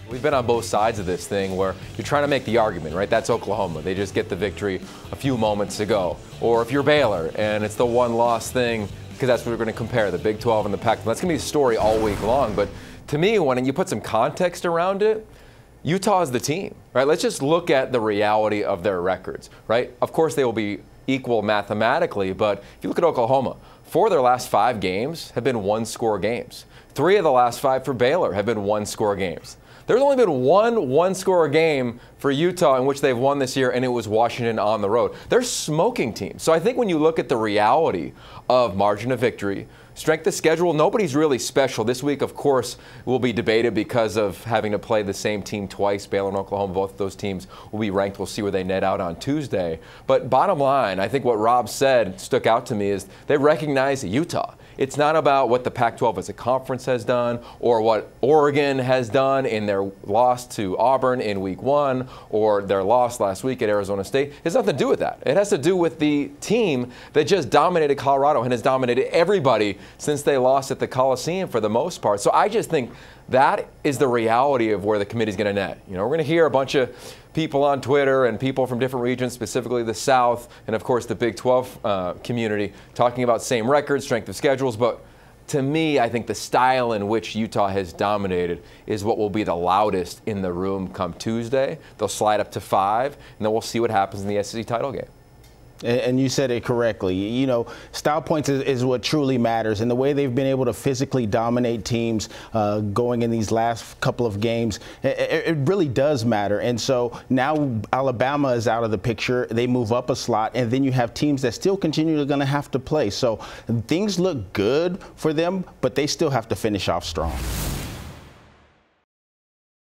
We've been on both sides of this thing where you're trying to make the argument, right? That's Oklahoma. They just get the victory a few moments ago. Or if you're Baylor and it's the one-loss thing, because that's what we're going to compare, the Big 12 and the Pac-12. That's going to be the story all week long. But to me, when you put some context around it, Utah is the team, right? Let's just look at the reality of their records, right? Of course, they will be equal mathematically, but if you look at Oklahoma, 4 of their last 5 games have been one-score games. 3 of the last 5 for Baylor have been one-score games. There's only been one score game for Utah in which they've won this year, and it was Washington on the road. They're smoking teams. So I think when you look at the reality of margin of victory, strength of schedule, nobody's really special. This week, of course, will be debated because of having to play the same team twice. Baylor and Oklahoma, both of those teams will be ranked. We'll see where they net out on Tuesday. But bottom line, I think what Rob said stuck out to me is they recognize Utah. It's not about what the Pac-12 as a conference has done or what Oregon has done in their loss to Auburn in week 1 or their loss last week at Arizona State. It has nothing to do with that. It has to do with the team that just dominated Colorado and has dominated everybody since they lost at the Coliseum for the most part. So I just think that is the reality of where the committee's going to net. You know, we're going to hear a bunch of people on Twitter and people from different regions, specifically the South, and of course the Big 12 community, talking about same records, strength of schedules. But to me, I think the style in which Utah has dominated is what will be the loudest in the room come Tuesday. They'll slide up to 5, and then we'll see what happens in the SEC title game. And you said it correctly. You know, style points is what truly matters. And the way they've been able to physically dominate teams going in these last couple of games, it really does matter. And so now Alabama is out of the picture. They move up a slot. And then you have teams that still continue going to have to play. So things look good for them, but they still have to finish off strong.